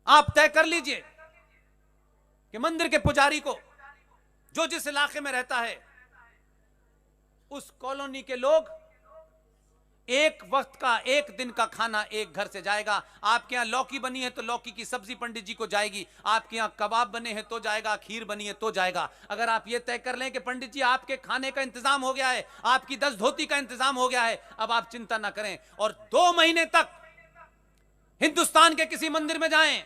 आप तय कर लीजिए कि मंदिर के पुजारी को, जो जिस इलाके में रहता है, उस कॉलोनी के लोग एक वक्त का, एक दिन का खाना एक घर से जाएगा। आपके यहां लौकी बनी है तो लौकी की सब्जी पंडित जी को जाएगी, आपके यहां कबाब बने हैं तो जाएगा, खीर बनी है तो जाएगा। अगर आप ये तय कर लें कि पंडित जी आपके खाने का इंतजाम हो गया है, आपकी 10 धोती का इंतजाम हो गया है, अब आप चिंता ना करें, और 2 महीने तक हिंदुस्तान के किसी मंदिर में जाएं,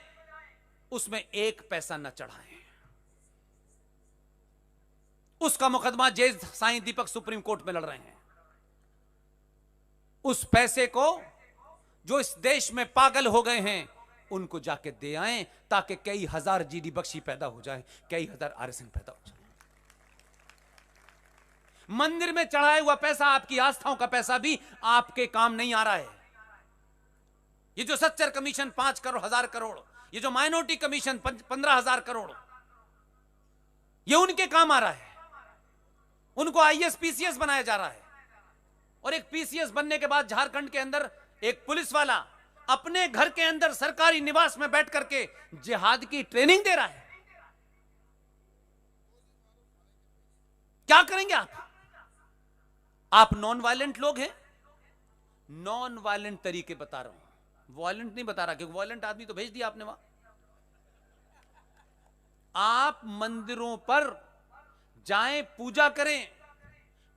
उसमें 1 पैसा न चढ़ाएं। उसका मुकदमा जज साईं दीपक सुप्रीम कोर्ट में लड़ रहे हैं। उस पैसे को जो इस देश में पागल हो गए हैं उनको जाके दे आएं, ताकि कई हजार जीडी बख्शी पैदा हो जाए, कई हजार आरएसएन पैदा हो जाए। मंदिर में चढ़ाया हुआ पैसा, आपकी आस्थाओं का पैसा भी आपके काम नहीं आ रहा है। ये जो सच्चर कमीशन 5 करोड़ 1000 करोड़, ये जो माइनॉरिटी कमीशन 15,000 करोड़, ये उनके काम आ रहा है। उनको आईएएस पीसीएस बनाया जा रहा है, और एक पीसीएस बनने के बाद झारखंड के अंदर एक पुलिस वाला अपने घर के अंदर सरकारी निवास में बैठ करके जिहाद की ट्रेनिंग दे रहा है। क्या करेंगे आप नॉन वायलेंट लोग हैं। नॉन वायलेंट तरीके बता रहा हूं, वायलेंट नहीं बता रहा, क्योंकि वायलेंट आदमी तो भेज दिया आपने वहां। आप मंदिरों पर जाएं, पूजा करें,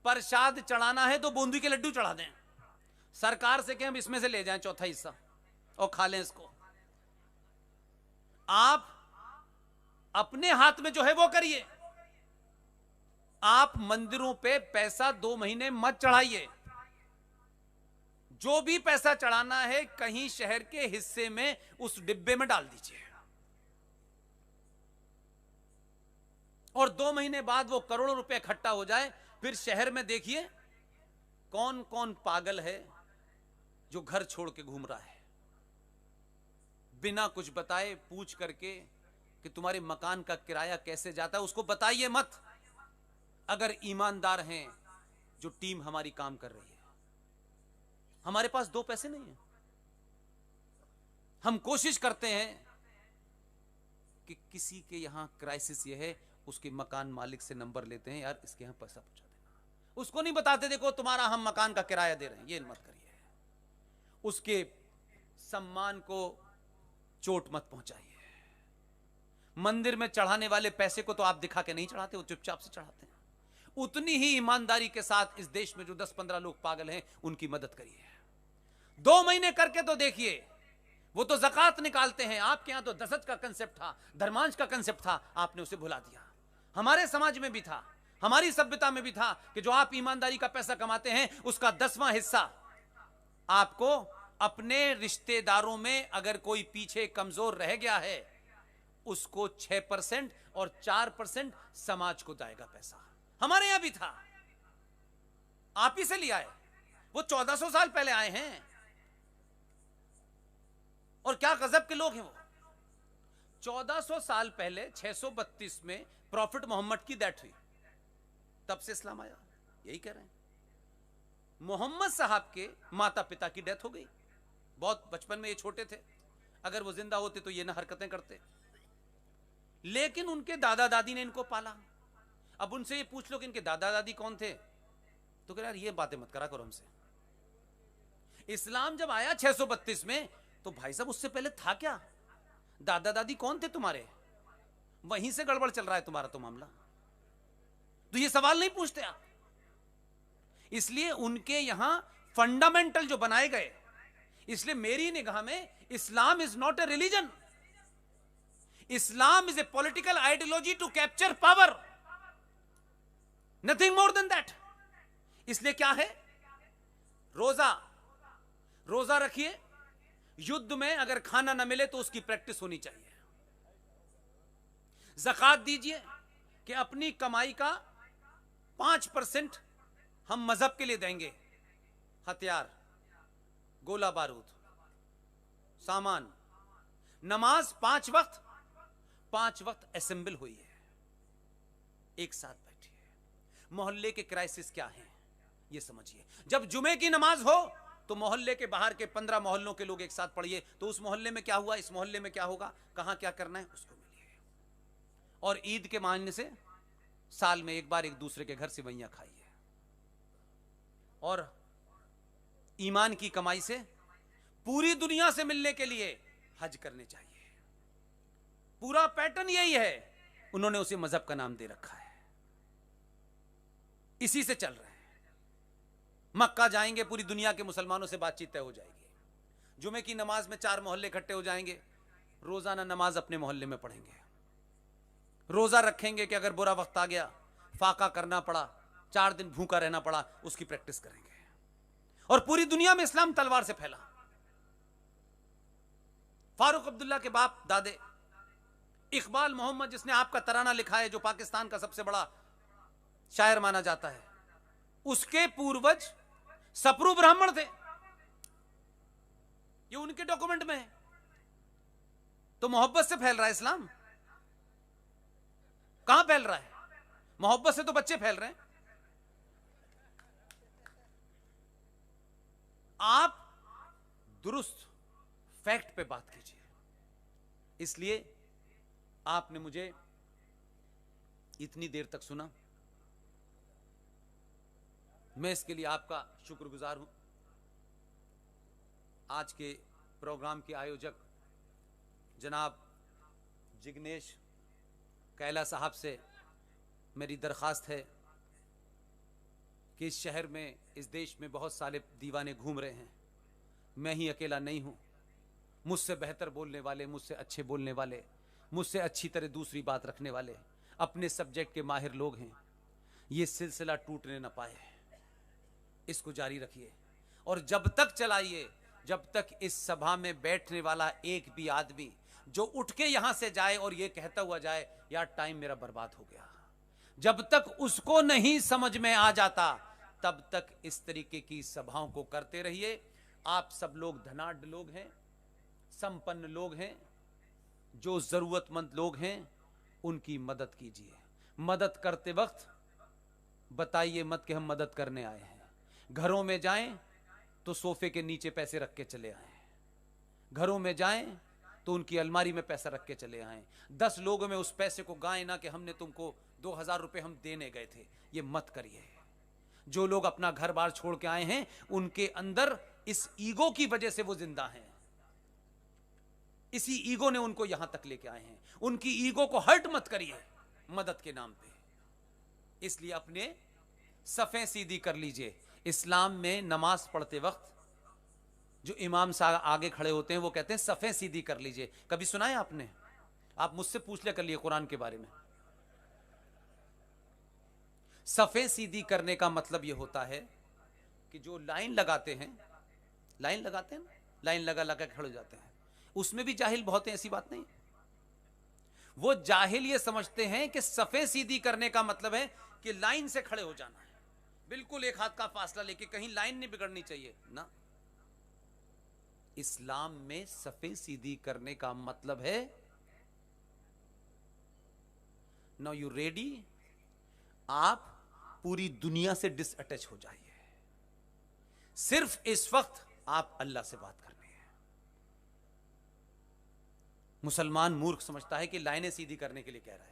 प्रसाद चढ़ाना है तो बूंदी के लड्डू चढ़ा दें, सरकार से कहें हम इसमें से ले जाएं 1/4 हिस्सा और खा लें इसको। आप अपने हाथ में जो है वो करिए। आप मंदिरों पे पैसा 2 महीने मत चढ़ाइए। जो भी पैसा चढ़ाना है कहीं शहर के हिस्से में उस डिब्बे में डाल दीजिए, और 2 महीने बाद वो करोड़ों रुपए इकट्ठा हो जाए, फिर शहर में देखिए कौन कौन पागल है जो घर छोड़ के घूम रहा है, बिना कुछ बताए पूछ करके कि तुम्हारे मकान का किराया कैसे जाता है, उसको बताइए मत। अगर ईमानदार हैं जो टीम हमारी काम कर रही है, हमारे पास 2 पैसे नहीं है, हम कोशिश करते हैं कि किसी के यहां क्राइसिस ये है, उसके मकान मालिक से नंबर लेते हैं, यार इसके यहां पैसा पहुंचा देना। उसको नहीं बताते देखो तुम्हारा हम मकान का किराया दे रहे हैं, ये मत करिए। उसके सम्मान को चोट मत पहुंचाइए। मंदिर में चढ़ाने वाले पैसे को तो आप दिखा के नहीं चढ़ाते, वो चुपचाप से चढ़ाते हैं। उतनी ही ईमानदारी के साथ इस देश में जो 10-15 लोग पागल हैं उनकी मदद करिए। 2 महीने करके तो देखिए, वो तो ज़कात निकालते हैं। आपके यहां तो दसत का कंसेप्ट था, धर्मांश का कंसेप्ट था, आपने उसे भुला दिया। हमारे समाज में भी था, हमारी सभ्यता में भी था कि जो आप ईमानदारी का पैसा कमाते हैं उसका 10वां हिस्सा आपको अपने रिश्तेदारों में, अगर कोई पीछे कमजोर रह गया है, उसको 6% और 4% समाज को जाएगा पैसा। हमारे यहां भी था, आप ही से लिया है। वो 1400 साल पहले आए हैं, और क्या गजब के लोग हैं वो। 1400 साल पहले 632 में प्रॉफिट मोहम्मद की डेथ हुई, तब से इस्लाम आया। यही कह रहे हैं। मोहम्मद साहब के माता पिता की डेथ हो गई, बहुत बचपन में ये छोटे थे, अगर वो जिंदा होते तो ये ना हरकतें करते, लेकिन उनके दादा दादी ने इनको पाला। अब उनसे ये पूछ लो कि इनके दादा दादी कौन थे, तो कह यार ये बातें मत करा करो हमसे। इस्लाम जब आया 632 में, तो भाई साहब उससे पहले था क्या? दादा दादी कौन थे तुम्हारे? वहीं से गड़बड़ चल रहा है तुम्हारा तो मामला। तो ये सवाल नहीं पूछते आप। इसलिए उनके यहां फंडामेंटल जो बनाए गए, इसलिए मेरी निगाह में Islam is not a religion, Islam is a political ideology to capture power, nothing more than that. इसलिए क्या है, रोजा रखिए, युद्ध में अगर खाना ना मिले तो उसकी प्रैक्टिस होनी चाहिए। ज़कात दीजिए कि अपनी कमाई का 5% हम मजहब के लिए देंगे। हथियार, गोला बारूद, सामान, नमाज 5 वक्त असेंबल हुई है, एक साथ बैठिए। मोहल्ले के क्राइसिस क्या हैं ये समझिए। जब जुमे की नमाज हो तो तो मोहल्ले के बाहर के 15 मोहल्लों के लोग एक साथ पढ़िए, तो उस मोहल्ले में क्या हुआ, इस मोहल्ले में क्या होगा, कहां क्या करना है उसको मिलिए। और ईद के मानने से साल में एक बार एक दूसरे के घर सेवइयां खाइए। और ईमान की कमाई से पूरी दुनिया से मिलने के लिए हज करने चाहिए। पूरा पैटर्न यही है, उन्होंने उसे मजहब का नाम दे रखा है, इसी से चल रहे हैं। मक्का जाएंगे, पूरी दुनिया के मुसलमानों से बातचीत तय हो जाएगी। जुमे की नमाज में 4 मोहल्ले इकट्ठे हो जाएंगे, रोजाना नमाज अपने मोहल्ले में पढ़ेंगे। रोजा रखेंगे कि अगर बुरा वक्त आ गया, फाका करना पड़ा, 4 दिन भूखा रहना पड़ा, उसकी प्रैक्टिस करेंगे। और पूरी दुनिया में इस्लाम तलवार से फैला। फारूक अब्दुल्ला के बाप दादे इकबाल मोहम्मद, जिसने आपका तराना लिखा है, जो पाकिस्तान का सबसे बड़ा शायर माना जाता है, उसके पूर्वज सप्रू ब्राह्मण थे। ये उनके डॉक्यूमेंट में है। तो मोहब्बत से फैल रहा है इस्लाम। कहां फैल रहा है? मोहब्बत से तो बच्चे फैल रहे हैं। आप दुरुस्त फैक्ट पे बात कीजिए। इसलिए आपने मुझे इतनी देर तक सुना, मैं इसके लिए आपका शुक्रगुजार हूं। आज के प्रोग्राम के आयोजक जनाब जिग्नेश कैला साहब से मेरी दरख्वास्त है कि इस शहर में, इस देश में बहुत सारे दीवाने घूम रहे हैं, मैं ही अकेला नहीं हूं। मुझसे बेहतर बोलने वाले, मुझसे अच्छे बोलने वाले, मुझसे अच्छी तरह दूसरी बात रखने वाले, अपने सब्जेक्ट के माहिर लोग हैं। ये सिलसिला टूटने न पाए, इसको जारी रखिए और जब तक चलाइए जब तक इस सभा में बैठने वाला एक भी आदमी जो उठ के यहां से जाए और ये कहता हुआ जाए यार टाइम मेरा बर्बाद हो गया, जब तक उसको नहीं समझ में आ जाता तब तक इस तरीके की सभाओं को करते रहिए। आप सब लोग धनाढ्य लोग हैं, संपन्न लोग हैं, जो जरूरतमंद लोग हैं उनकी मदद कीजिए। मदद करते वक्त बताइए मत कि हम मदद करने आए हैं। घरों में जाएं तो सोफे के नीचे पैसे रख के चले आएं, घरों में जाएं तो उनकी अलमारी में पैसा रख के चले आएं। 10 लोगों में उस पैसे को गाएं ना कि हमने तुमको 2000 रुपए हम देने गए थे। ये मत करिए। जो लोग अपना घर बार छोड़ के आए हैं उनके अंदर इस ईगो की वजह से वो जिंदा हैं। इसी ईगो ने उनको यहां तक लेके आए हैं। उनकी ईगो को हर्ट मत करिए मदद के नाम पे। इसलिए अपने सफ़ें सीधी कर लीजिए। इस्लाम में नमाज पढ़ते वक्त जो इमाम साहब आगे खड़े होते हैं वो कहते हैं सफ़ें सीधी कर लीजिए। कभी सुना है आपने? आप मुझसे पूछ लिया कर लिए कुरान के बारे में। सफ़ें सीधी करने का मतलब यह होता है कि जो लाइन लगाते हैं, लाइन लगा लगा खड़े हो जाते हैं, उसमें भी जाहिल बहुत हैं, ऐसी बात नहीं। वो जाहिल ये समझते हैं कि सफ़ें सीधी करने का मतलब है कि लाइन से खड़े हो जाना है, बिल्कुल एक हाथ का फासला लेके, कहीं लाइन नहीं बिगड़नी चाहिए ना। इस्लाम में सफ़ें सीधी करने का मतलब है नाउ यू रेडी, आप पूरी दुनिया से डिसअटैच हो जाइए। सिर्फ इस वक्त आप अल्लाह से बात करनी है। मुसलमान मूर्ख समझता है कि लाइनें सीधी करने के लिए कह रहा है।